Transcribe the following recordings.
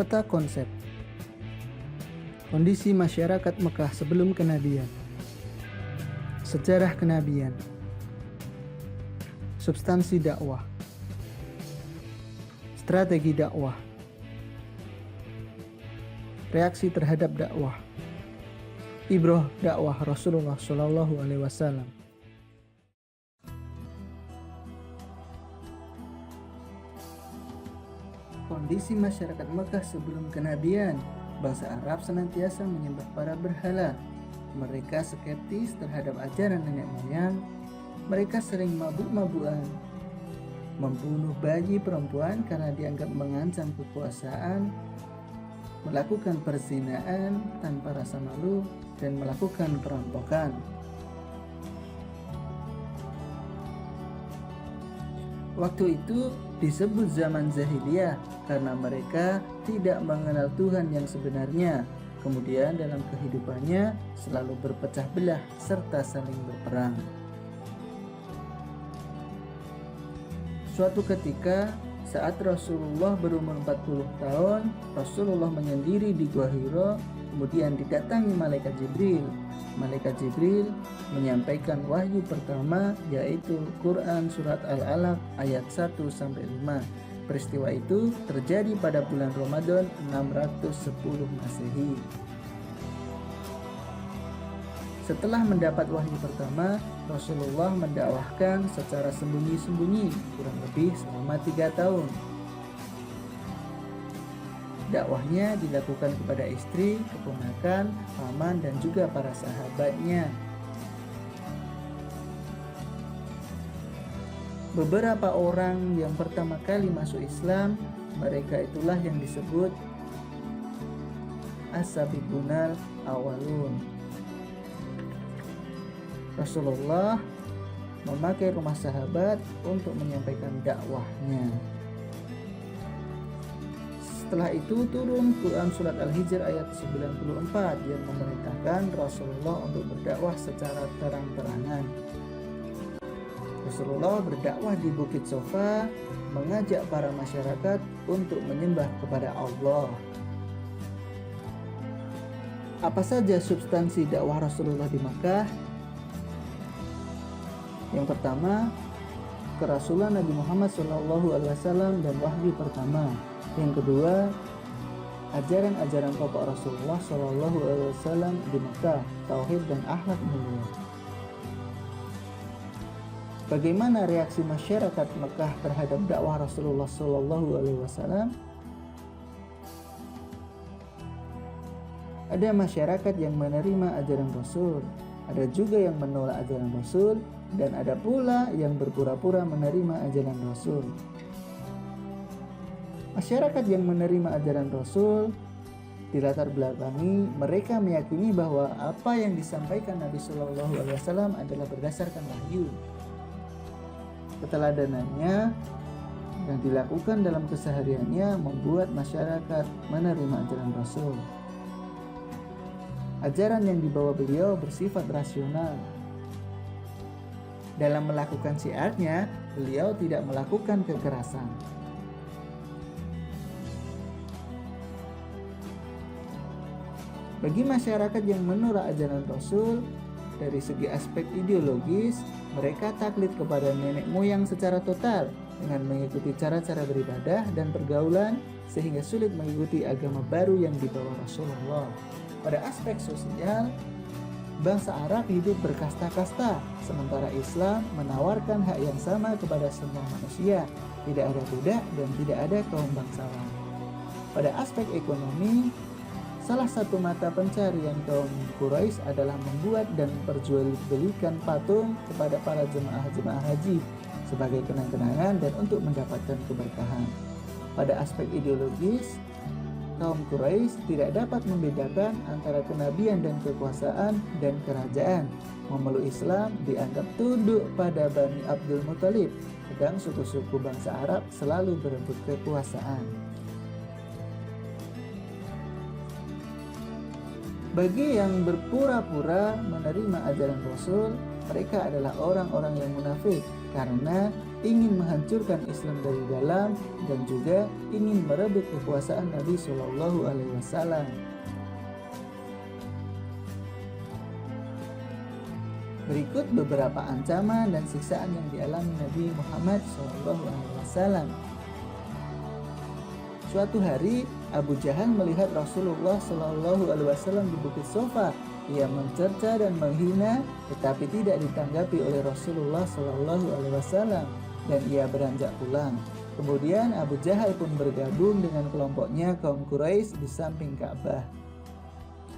Peta konsep. Kondisi masyarakat Mekah sebelum kenabian. Sejarah kenabian. Substansi dakwah. Strategi dakwah. Reaksi terhadap dakwah. Ibrah dakwah Rasulullah SAW. Kondisi masyarakat Mekah sebelum kenabian. Bangsa Arab senantiasa menyembah para berhala. Mereka skeptis terhadap ajaran nenek moyang. Mereka sering mabuk-mabukan, membunuh bayi perempuan karena dianggap mengancam kekuasaan, melakukan perzinaan tanpa rasa malu, dan melakukan perampokan. Waktu itu disebut zaman jahiliyah karena mereka tidak mengenal Tuhan yang sebenarnya. Kemudian dalam kehidupannya selalu berpecah belah serta saling berperang. Suatu ketika saat Rasulullah berumur 40 tahun, Rasulullah menyendiri di Gua Hira, kemudian didatangi Malaikat Jibril. Malaikat Jibril menyampaikan wahyu pertama, yaitu Quran Surat Al-Alaq ayat 1-5. Peristiwa itu terjadi pada bulan Ramadan 610 Masehi. Setelah mendapat wahyu pertama, Rasulullah mendakwahkan secara sembunyi-sembunyi kurang lebih selama 3 tahun. Dakwahnya dilakukan kepada istri, keponakan, paman, dan juga para sahabatnya. Beberapa orang yang pertama kali masuk Islam, mereka itulah yang disebut as-sabiqunal awalun. Rasulullah memakai rumah sahabat untuk menyampaikan dakwahnya. Setelah itu turun Quran Surat Al-Hijr ayat 94 yang memerintahkan Rasulullah untuk berdakwah secara terang-terangan. Rasulullah berdakwah di Bukit Sofa, mengajak para masyarakat untuk menyembah kepada Allah. Apa saja substansi dakwah Rasulullah di Makkah? Yang pertama, kerasulan Nabi Muhammad SAW dan wahyu pertama. Yang kedua, ajaran-ajaran pokok Rasulullah SAW di Makkah, tauhid dan akhlak mulia. Bagaimana reaksi masyarakat Makkah terhadap dakwah Rasulullah SAW? Ada masyarakat yang menerima ajaran Rasul, ada juga yang menolak ajaran Rasul, dan ada pula yang berpura-pura menerima ajaran Rasul. Masyarakat yang menerima ajaran Rasul dilatar belakangi mereka meyakini bahwa apa yang disampaikan Nabi SAW adalah berdasarkan wahyu. Keteladanannya yang dilakukan dalam kesehariannya membuat masyarakat menerima ajaran Rasul. Ajaran yang dibawa beliau bersifat rasional. Dalam melakukan syiarnya, beliau tidak melakukan kekerasan. Bagi masyarakat yang menolak ajaran Rasul, dari segi aspek ideologis, mereka taklid kepada nenek moyang secara total dengan mengikuti cara-cara beribadah dan pergaulan sehingga sulit mengikuti agama baru yang dibawa Rasulullah. Pada aspek sosial, bangsa Arab hidup berkasta-kasta, sementara Islam menawarkan hak yang sama kepada semua manusia, tidak ada budak dan tidak ada kaum bangsawan. Pada aspek ekonomi, salah satu mata pencarian kaum Quraisy adalah membuat dan memperjualbelikan patung kepada para jemaah-jemaah haji sebagai kenang-kenangan dan untuk mendapatkan keberkahan. Pada aspek ideologis, kaum Quraisy tidak dapat membedakan antara kenabian dan kekuasaan dan kerajaan. Memeluk Islam dianggap tunduk pada Bani Abdul Muthalib, sedang suku-suku bangsa Arab selalu berebut kekuasaan. Bagi yang berpura-pura menerima ajaran Rasul, mereka adalah orang-orang yang munafik karena ingin menghancurkan Islam dari dalam dan juga ingin merebut kekuasaan Nabi Shallallahu Alaihi Wasallam. Berikut beberapa ancaman dan siksaan yang dialami Nabi Muhammad SAW. Suatu hari, Abu Jahal melihat Rasulullah SAW di Bukit Sofa. Ia mencerca dan menghina, tetapi tidak ditanggapi oleh Rasulullah SAW, dan ia beranjak pulang. Kemudian Abu Jahal pun bergabung dengan kelompoknya kaum Quraisy di samping Ka'bah.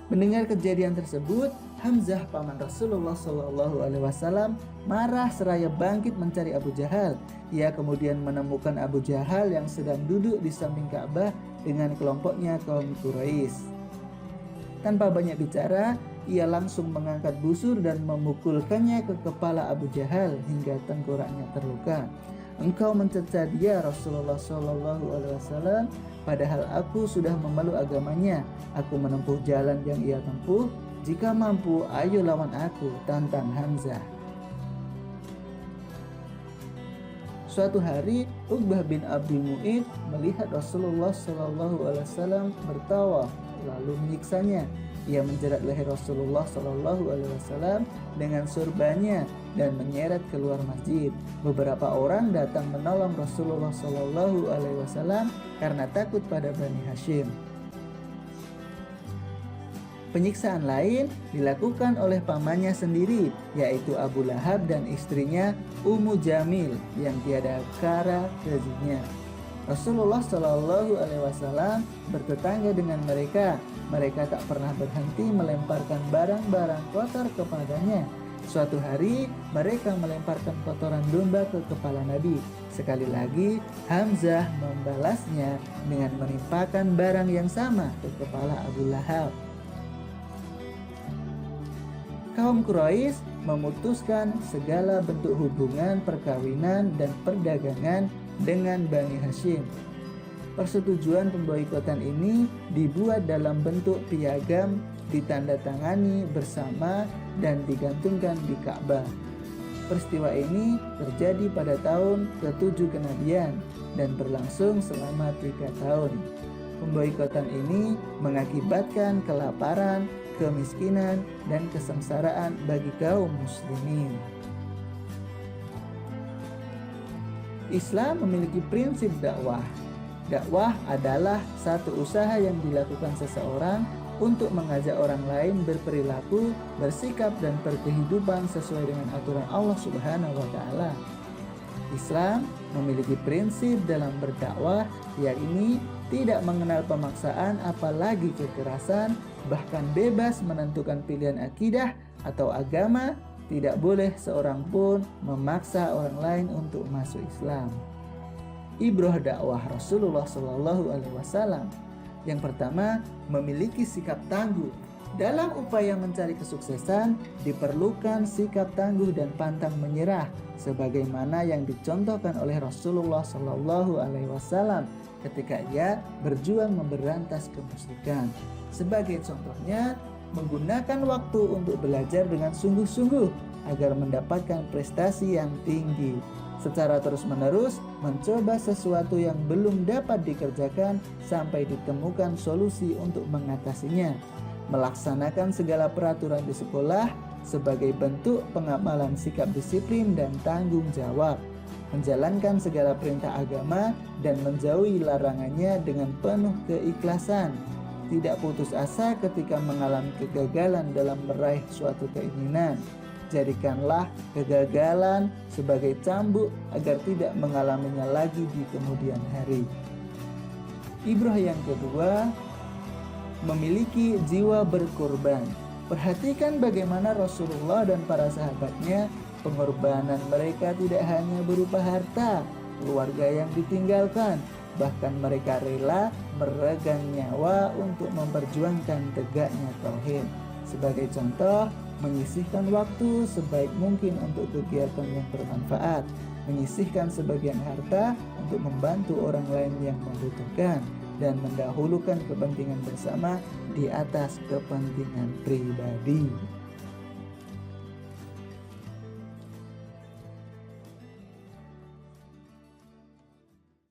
Mendengar kejadian tersebut, Hamzah paman Rasulullah SAW marah seraya bangkit mencari Abu Jahal. Ia kemudian menemukan Abu Jahal yang sedang duduk di samping Ka'bah dengan kelompoknya kaum Quraisy. Tanpa banyak bicara, ia langsung mengangkat busur dan memukulkannya ke kepala Abu Jahal hingga tengkoraknya terluka. Engkau mencerca dia, Rasulullah SAW, padahal aku sudah memeluk agamanya. Aku menempuh jalan yang ia tempuh. Jika mampu, ayo lawan aku, tantang Hamzah. Suatu hari, Uqbah bin Abdul Mu'id melihat Rasulullah SAW bertawaf, lalu menyiksanya. Ia menjerat leher Rasulullah SAW dengan surbannya dan menyeret keluar masjid. Beberapa orang datang menolong Rasulullah SAW karena takut pada Bani Hashim. Penyiksaan lain dilakukan oleh pamannya sendiri, yaitu Abu Lahab dan istrinya Ummu Jamil yang tiada kara kezinya. Rasulullah SAW bertetangga dengan mereka. Mereka tak pernah berhenti melemparkan barang-barang kotor kepadanya. Suatu hari mereka melemparkan kotoran domba ke kepala Nabi. Sekali lagi Hamzah membalasnya dengan menimpakan barang yang sama ke kepala Abu Lahab. Kaum Quraisy memutuskan segala bentuk hubungan perkawinan dan perdagangan dengan Bani Hashim. Persetujuan pemboikotan ini dibuat dalam bentuk piagam, ditandatangani bersama dan digantungkan di Ka'bah. Peristiwa ini terjadi pada tahun ke-7 kenabian dan berlangsung selama 3 tahun. Pemboikotan ini mengakibatkan kelaparan, kemiskinan, dan kesengsaraan bagi kaum muslimin. Islam memiliki prinsip dakwah. Dakwah adalah satu usaha yang dilakukan seseorang untuk mengajak orang lain berperilaku, bersikap, dan berkehidupan sesuai dengan aturan Allah Subhanahu wa Ta'ala. Islam memiliki prinsip dalam berdakwah, yakni tidak mengenal pemaksaan apalagi kekerasan, bahkan bebas menentukan pilihan akidah atau agama. Tidak boleh seorang pun memaksa orang lain untuk masuk Islam. Ibrah dakwah Rasulullah SAW. Yang pertama, memiliki sikap tangguh. Dalam upaya mencari kesuksesan, diperlukan sikap tangguh dan pantang menyerah, sebagaimana yang dicontohkan oleh Rasulullah SAW ketika ia berjuang memberantas kemusyrikan. Sebagai contohnya, menggunakan waktu untuk belajar dengan sungguh-sungguh agar mendapatkan prestasi yang tinggi. Secara terus-menerus mencoba sesuatu yang belum dapat dikerjakan sampai ditemukan solusi untuk mengatasinya. Melaksanakan segala peraturan di sekolah sebagai bentuk pengamalan sikap disiplin dan tanggung jawab. Menjalankan segala perintah agama dan menjauhi larangannya dengan penuh keikhlasan. Tidak putus asa ketika mengalami kegagalan dalam meraih suatu keinginan. Jadikanlah kegagalan sebagai cambuk agar tidak mengalaminya lagi di kemudian hari. Ibrah yang kedua, memiliki jiwa berkorban. Perhatikan bagaimana Rasulullah dan para sahabatnya, pengorbanan mereka tidak hanya berupa harta, keluarga yang ditinggalkan, bahkan mereka rela meregang nyawa untuk memperjuangkan tegaknya tauhid. Sebagai contoh, menyisihkan waktu sebaik mungkin untuk kegiatan yang bermanfaat, menyisihkan sebagian harta untuk membantu orang lain yang membutuhkan, dan mendahulukan kepentingan bersama di atas kepentingan pribadi.